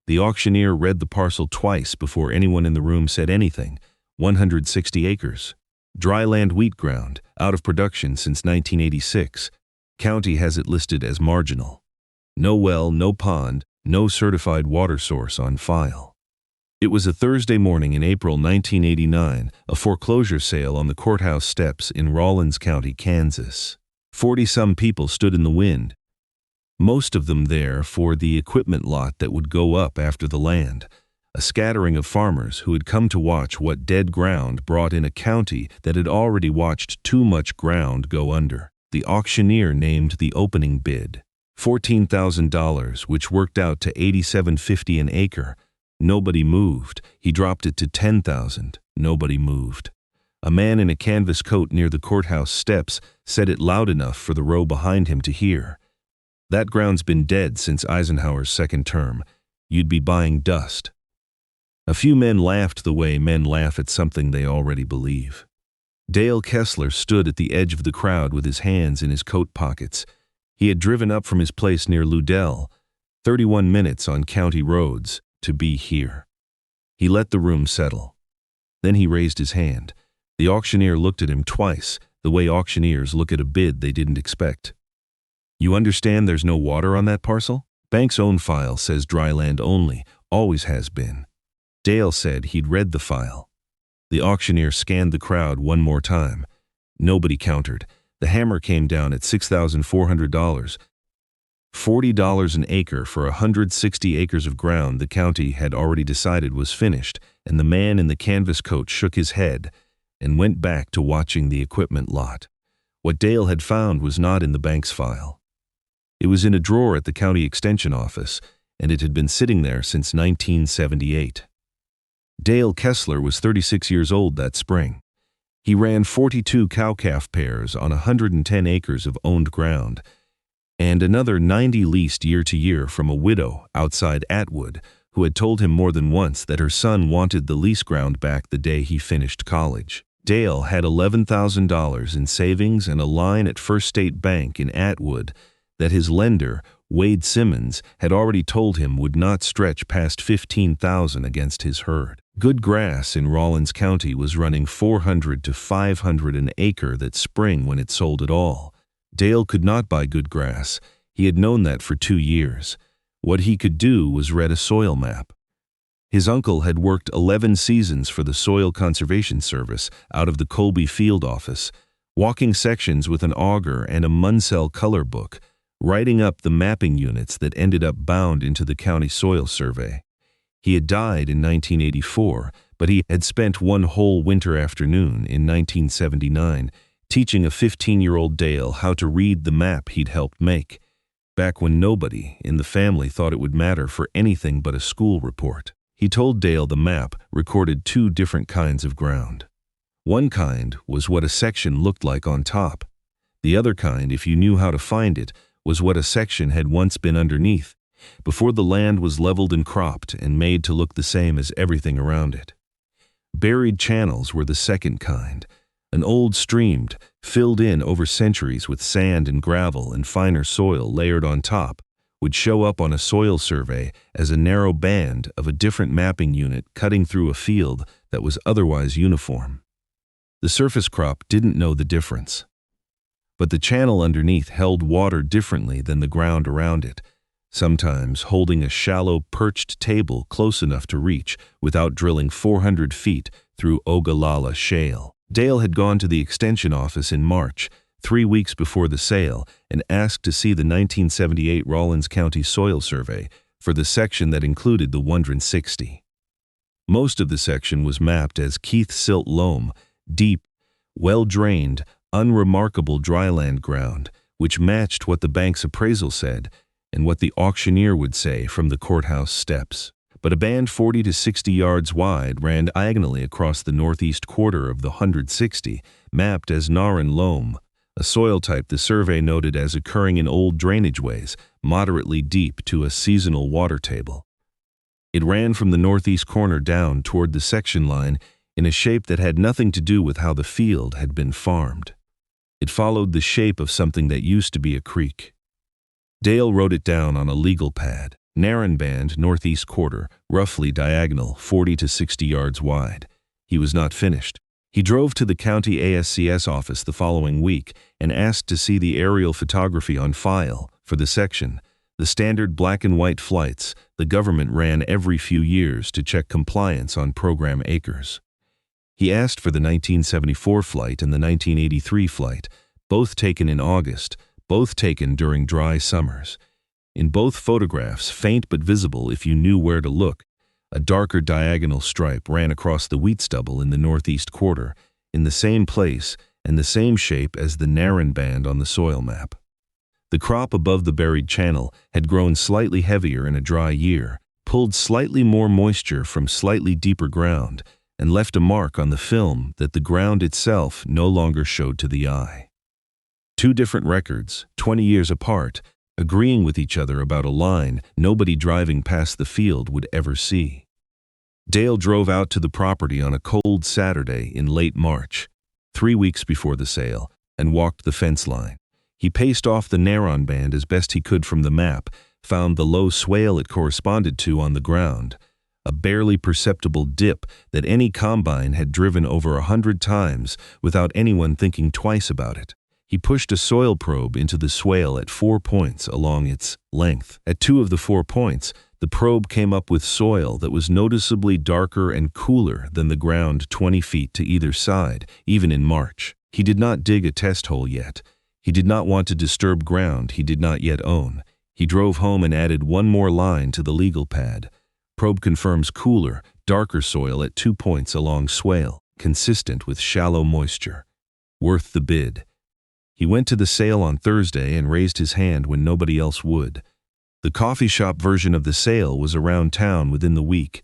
The auctioneer read the parcel twice before anyone in the room said anything. 160 acres. Dryland wheat ground, out of production since 1986. County has it listed as marginal. No well, no pond, no certified water source on file. It was a Thursday morning in April 1989, a foreclosure sale on the courthouse steps in Rawlins County, Kansas. 40-some people stood in the wind, most of them there for the equipment lot that would go up after the land. A scattering of farmers who had come to watch what dead ground brought in a county that had already watched too much ground go under. The auctioneer named the opening bid, $14,000, which worked out to $87.50 an acre. Nobody moved. He dropped it to $10,000. Nobody moved. A man in a canvas coat near the courthouse steps said it loud enough for the row behind him to hear. That ground's been dead since Eisenhower's second term. You'd be buying dust. A few men laughed the way men laugh at something they already believe. Dale Kessler stood at the edge of the crowd with his hands in his coat pockets. He had driven up from his place near Ludell, 31 minutes on county roads, to be here. He let the room settle. Then he raised his hand. The auctioneer looked at him twice, the way auctioneers look at a bid they didn't expect. You understand there's no water on that parcel? Bank's own file says dry land only, always has been. Dale said he'd read the file. The auctioneer scanned the crowd one more time. Nobody countered. The hammer came down at $6,400. $40 an acre for 160 acres of ground the county had already decided was finished, and the man in the canvas coat shook his head and went back to watching the equipment lot. What Dale had found was not in the bank's file. It was in a drawer at the county extension office, and it had been sitting there since 1978. Dale Kessler was 36 years old that spring. He ran 42 cow-calf pairs on 110 acres of owned ground, and another 90 leased year to year from a widow outside Atwood who had told him more than once that her son wanted the lease ground back the day he finished college. Dale had $11,000 in savings and a line at First State Bank in Atwood that his lender, Wade Simmons, had already told him would not stretch past $15,000 against his herd. Good grass in Rawlins County was running $400 to $500 an acre that spring when it sold at all. Dale could not buy good grass. He had known that for 2 years. What he could do was read a soil map. His uncle had worked 11 seasons for the Soil Conservation Service out of the Colby field office, walking sections with an auger and a Munsell color book, writing up the mapping units that ended up bound into the county soil survey. He had died in 1984, but he had spent one whole winter afternoon in 1979 teaching a 15-year-old Dale how to read the map he'd helped make, back when nobody in the family thought it would matter for anything but a school report. He told Dale the map recorded 2 different kinds of ground. One kind was what a section looked like on top. The other kind, if you knew how to find it, was what a section had once been underneath, before the land was leveled and cropped and made to look the same as everything around it. Buried channels were the second kind. An old stream, filled in over centuries with sand and gravel and finer soil layered on top, would show up on a soil survey as a narrow band of a different mapping unit cutting through a field that was otherwise uniform. The surface crop didn't know the difference. But the channel underneath held water differently than the ground around it, sometimes holding a shallow perched table close enough to reach without drilling 400 feet through Ogallala shale. Dale had gone to the extension office in March, 3 weeks before the sale, and asked to see the 1978 Rawlins County Soil Survey for the section that included the 160. Most of the section was mapped as Keith Silt loam, deep, well-drained, unremarkable dryland ground, which matched what the bank's appraisal said and what the auctioneer would say from the courthouse steps. But a band 40 to 60 yards wide ran diagonally across the northeast quarter of the 160, mapped as Naron loam, a soil type the survey noted as occurring in old drainageways, moderately deep to a seasonal water table. It ran from the northeast corner down toward the section line in a shape that had nothing to do with how the field had been farmed. It followed the shape of something that used to be a creek. Dale wrote it down on a legal pad. Naron band, northeast quarter, roughly diagonal, 40 to 60 yards wide. He was not finished. He drove to the county ASCS office the following week and asked to see the aerial photography on file for the section. The standard black and white flights the government ran every few years to check compliance on program acres. He asked for the 1974 flight and the 1983 flight, both taken in August, both taken during dry summers. In both photographs, faint but visible if you knew where to look, a darker diagonal stripe ran across the wheat stubble in the northeast quarter, in the same place and the same shape as the Naron band on the soil map. The crop above the buried channel had grown slightly heavier in a dry year, pulled slightly more moisture from slightly deeper ground, and left a mark on the film that the ground itself no longer showed to the eye. Two different records, 20 years apart, agreeing with each other about a line nobody driving past the field would ever see. Dale drove out to the property on a cold Saturday in late March, 3 weeks before the sale, and walked the fence line. He paced off the Naron band as best he could from the map, found the low swale it corresponded to on the ground, a barely perceptible dip that any combine had driven over 100 times without anyone thinking twice about it. He pushed a soil probe into the swale at 4 points along its length. At 2 of the 4 points, the probe came up with soil that was noticeably darker and cooler than the ground 20 feet to either side, even in March. He did not dig a test hole yet. He did not want to disturb ground he did not yet own. He drove home and added one more line to the legal pad. Probe confirms cooler, darker soil at 2 points along swale, consistent with shallow moisture. Worth the bid. He went to the sale on Thursday and raised his hand when nobody else would. The coffee shop version of the sale was around town within the week.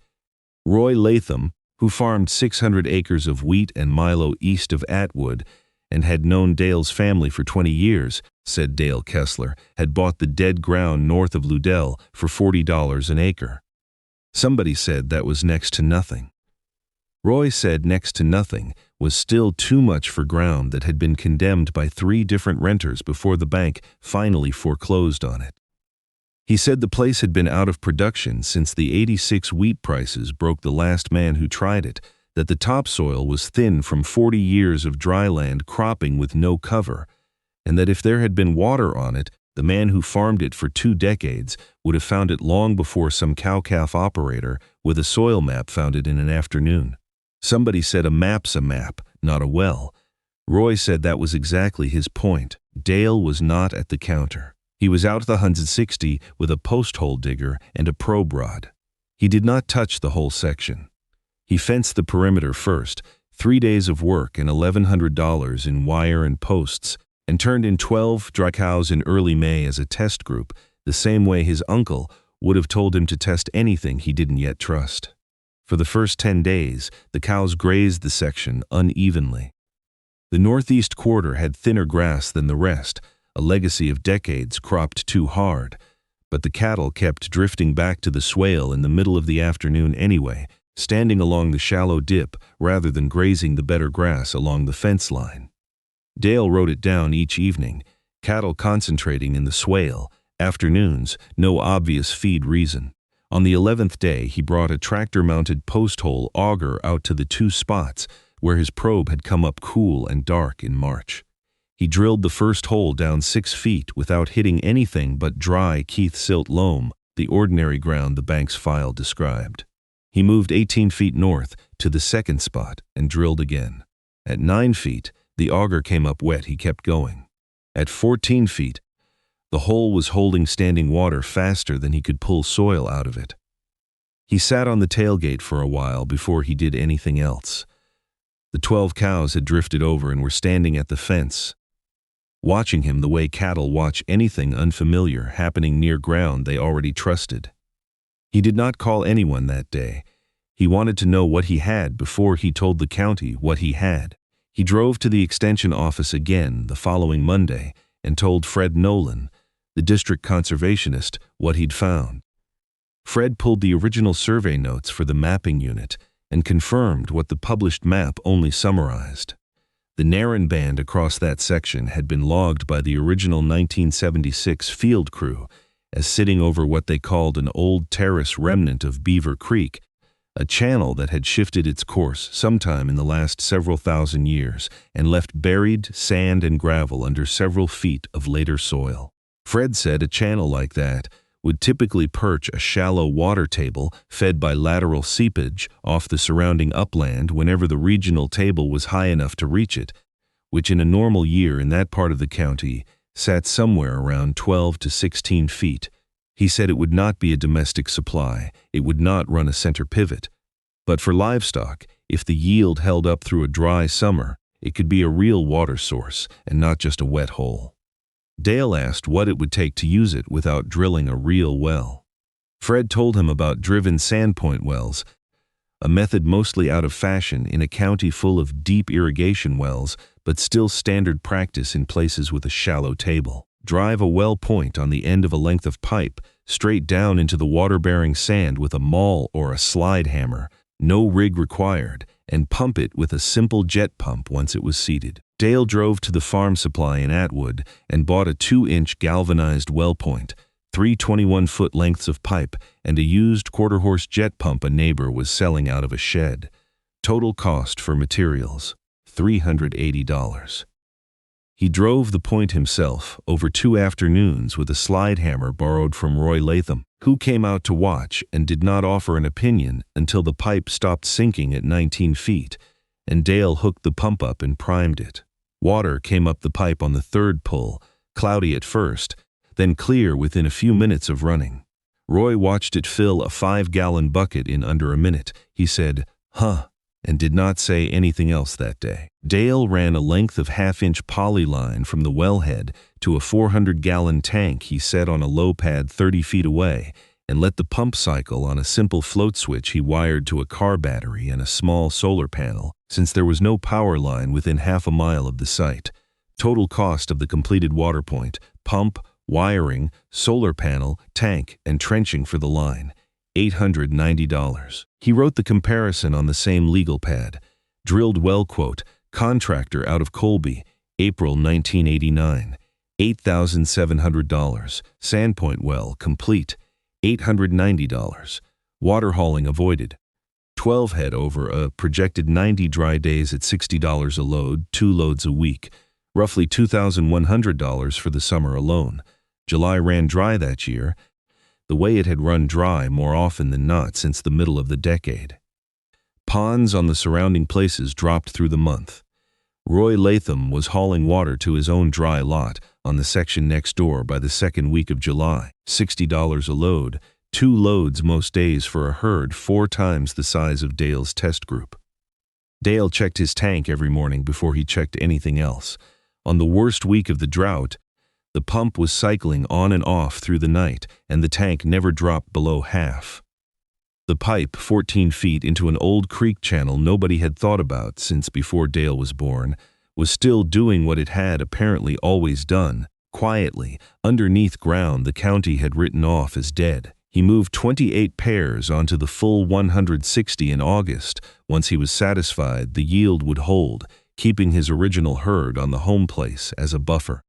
Roy Latham, who farmed 600 acres of wheat and milo east of Atwood and had known Dale's family for 20 years, said Dale Kessler, had bought the dead ground north of Ludell for $40 an acre. Somebody said that was next to nothing. Roy said next to nothing was still too much for ground that had been condemned by 3 different renters before the bank finally foreclosed on it. He said the place had been out of production since the '86 wheat prices broke the last man who tried it, that the topsoil was thin from 40 years of dryland cropping with no cover, and that if there had been water on it, the man who farmed it for 2 decades would have found it long before some cow-calf operator with a soil map found it in an afternoon. Somebody said a map's a map, not a well. Roy said that was exactly his point. Dale was not at the counter. He was out at the 160 with a post hole digger and a probe rod. He did not touch the whole section. He fenced the perimeter first, 3 days of work and $1,100 in wire and posts, and turned in 12 dry cows in early May as a test group, the same way his uncle would have told him to test anything he didn't yet trust. For the first 10 days, the cows grazed the section unevenly. The northeast quarter had thinner grass than the rest, a legacy of decades cropped too hard, but the cattle kept drifting back to the swale in the middle of the afternoon anyway, standing along the shallow dip rather than grazing the better grass along the fence line. Dale wrote it down each evening, cattle concentrating in the swale, afternoons, no obvious feed reason. On the 11th day, he brought a tractor-mounted post-hole auger out to the 2 spots where his probe had come up cool and dark in March. He drilled the first hole down 6 feet without hitting anything but dry Keith silt loam, the ordinary ground the bank's file described. He moved 18 feet north to the second spot and drilled again. At 9 feet, the auger came up wet. He kept going. At 14 feet, the hole was holding standing water faster than he could pull soil out of it. He sat on the tailgate for a while before he did anything else. The 12 cows had drifted over and were standing at the fence, watching him the way cattle watch anything unfamiliar happening near ground they already trusted. He did not call anyone that day. He wanted to know what he had before he told the county what he had. He drove to the extension office again the following Monday and told Fred Nolan, the district conservationist, what he'd found. Fred pulled the original survey notes for the mapping unit and confirmed what the published map only summarized. The Naron band across that section had been logged by the original 1976 field crew as sitting over what they called an old terrace remnant of Beaver Creek, a channel that had shifted its course sometime in the last several thousand years and left buried sand and gravel under several feet of later soil. Fred said a channel like that would typically perch a shallow water table fed by lateral seepage off the surrounding upland whenever the regional table was high enough to reach it, which in a normal year in that part of the county sat somewhere around 12 to 16 feet. He said it would not be a domestic supply, it would not run a center pivot. But for livestock, if the yield held up through a dry summer, it could be a real water source and not just a wet hole. Dale asked what it would take to use it without drilling a real well. Fred told him about driven sandpoint wells, a method mostly out of fashion in a county full of deep irrigation wells, but still standard practice in places with a shallow table. Drive a well point on the end of a length of pipe straight down into the water-bearing sand with a maul or a slide hammer, no rig required, and pump it with a simple jet pump once it was seated. Dale drove to the farm supply in Atwood and bought a 2-inch galvanized well point, 3 21-foot lengths of pipe, and a used quarter-horse jet pump a neighbor was selling out of a shed. Total cost for materials, $380. He drove the point himself over 2 afternoons with a slide hammer borrowed from Roy Latham, who came out to watch and did not offer an opinion until the pipe stopped sinking at 19 feet, and Dale hooked the pump up and primed it. Water came up the pipe on the 3rd pull, cloudy at first, then clear within a few minutes of running. Roy watched it fill a 5-gallon bucket in under a minute. He said, "Huh," and did not say anything else that day. Dale ran a length of 1/2-inch poly line from the wellhead to a 400-gallon tank he set on a low pad 30 feet away and let the pump cycle on a simple float switch he wired to a car battery and a small solar panel, since there was no power line within 1/2 mile of the site. Total cost of the completed water point, pump, wiring, solar panel, tank, and trenching for the line, $890. He wrote the comparison on the same legal pad. Drilled well quote, contractor out of Colby, April 1989, $8,700. Sandpoint well, complete, $890. Water hauling avoided. 12 head over a projected 90 dry days at $60 a load, 2 loads a week, roughly $2,100 for the summer alone. July ran dry that year, the way it had run dry more often than not since the middle of the decade. Ponds on the surrounding places dropped through the month. Roy Latham was hauling water to his own dry lot on the section next door by the 2nd week of July, $60 a load, 2 loads most days for a herd 4 times the size of Dale's test group. Dale checked his tank every morning before he checked anything else. On the worst week of the drought, the pump was cycling on and off through the night, and the tank never dropped below half. The pipe, 14 feet into an old creek channel nobody had thought about since before Dale was born, was still doing what it had apparently always done, quietly, underneath ground the county had written off as dead. He moved 28 pairs onto the full 160 in August once he was satisfied the yield would hold, keeping his original herd on the home place as a buffer.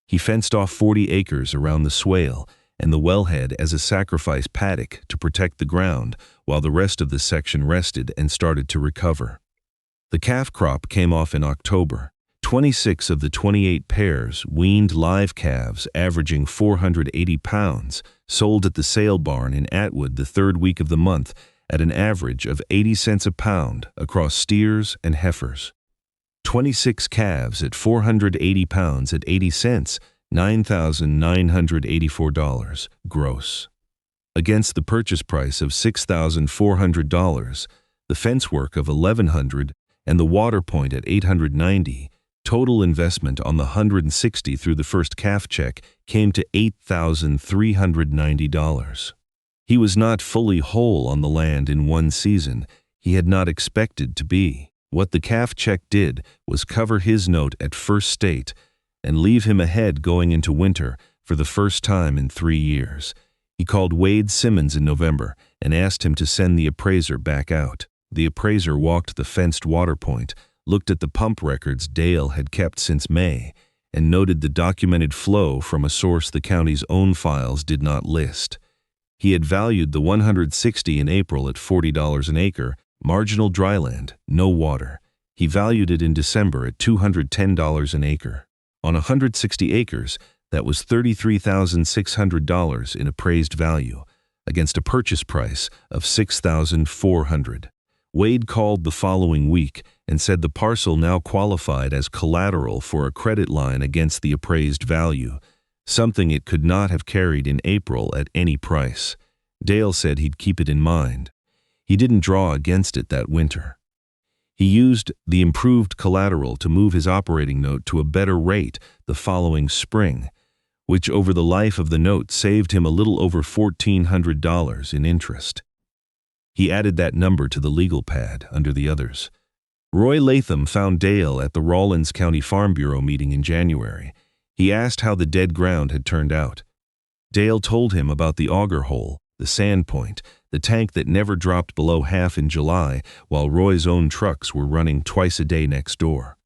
He fenced off 40 acres around the swale and the wellhead as a sacrifice paddock to protect the ground while the rest of the section rested and started to recover. The calf crop came off in October. 26 of the 28 pairs, weaned live calves averaging 480 pounds, sold at the sale barn in Atwood the 3rd week of the month at an average of 80 cents a pound across steers and heifers. 26 calves at 480 pounds at 80 cents, $9,984 gross. Against the purchase price of $6,400, the fence work of $1,100, and the water point at $890, total investment on the 160 through the first calf check came to $8,390. He was not fully whole on the land in one season. He had not expected to be. What the calf check did was cover his note at First State and leave him ahead going into winter for the first time in 3 years. He called Wade Simmons in November and asked him to send the appraiser back out. The appraiser walked the fenced water point, looked at the pump records Dale had kept since May, and noted the documented flow from a source the county's own files did not list. He had valued the 160 in April at $40 an acre, marginal dryland, no water. He valued it in December at $210 an acre. On 160 acres, that was $33,600 in appraised value, against a purchase price of $6,400. Wade called the following week and said the parcel now qualified as collateral for a credit line against the appraised value, something it could not have carried in April at any price. Dale said he'd keep it in mind. He didn't draw against it that winter. He used the improved collateral to move his operating note to a better rate the following spring, which over the life of the note saved him a little over $1,400 in interest. He added that number to the legal pad under the others. Roy Latham found Dale at the Rawlins County Farm Bureau meeting in January. He asked how the dead ground had turned out. Dale told him about the auger hole, the sand point, the tank that never dropped below half in July while Roy's own trucks were running twice a day next door.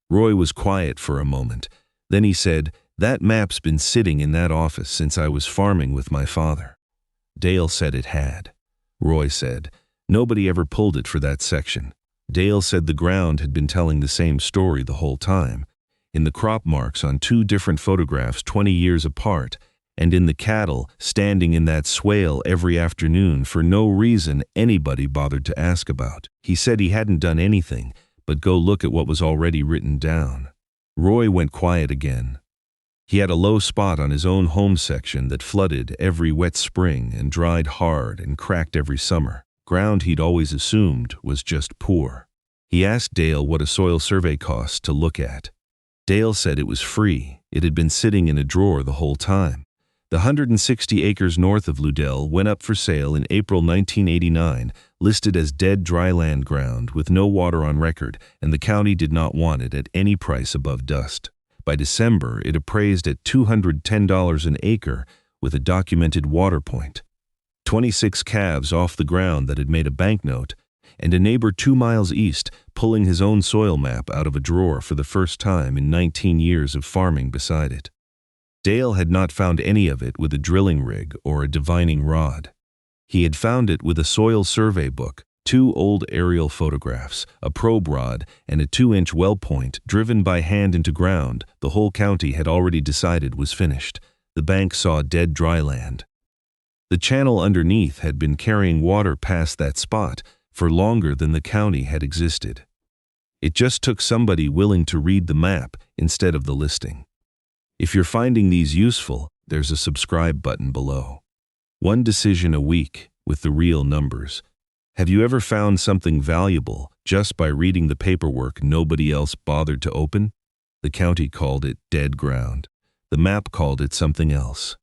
Roy was quiet for a moment. Then he said, "That map's been sitting in that office since I was farming with my father." Dale said it had. Roy said, "Nobody ever pulled it for that section." Dale said the ground had been telling the same story the whole time, in the crop marks on two different photographs 20 years apart, and in the cattle standing in that swale every afternoon for no reason anybody bothered to ask about. He said he hadn't done anything but go look at what was already written down. Roy went quiet again. He had a low spot on his own home section that flooded every wet spring and dried hard and cracked every summer. Ground he'd always assumed was just poor. He asked Dale what a soil survey cost to look at. Dale said it was free. It had been sitting in a drawer the whole time. The 160 acres north of Ludell went up for sale in April 1989, listed as dead dryland ground with no water on record, and the county did not want it at any price above dust. By December, it appraised at $210 an acre with a documented water point. 26 calves off the ground that had made a banknote, and a neighbor 2 miles east pulling his own soil map out of a drawer for the first time in 19 years of farming beside it. Dale had not found any of it with a drilling rig or a divining rod. He had found it with a soil survey book, 2 old aerial photographs, a probe rod, and a 2-inch well point driven by hand into ground the whole county had already decided was finished. The bank saw dead dry land. The channel underneath had been carrying water past that spot for longer than the county had existed. It just took somebody willing to read the map instead of the listing. If you're finding these useful, there's a subscribe button below. One decision a week with the real numbers. Have you ever found something valuable just by reading the paperwork nobody else bothered to open? The county called it dead ground. The map called it something else.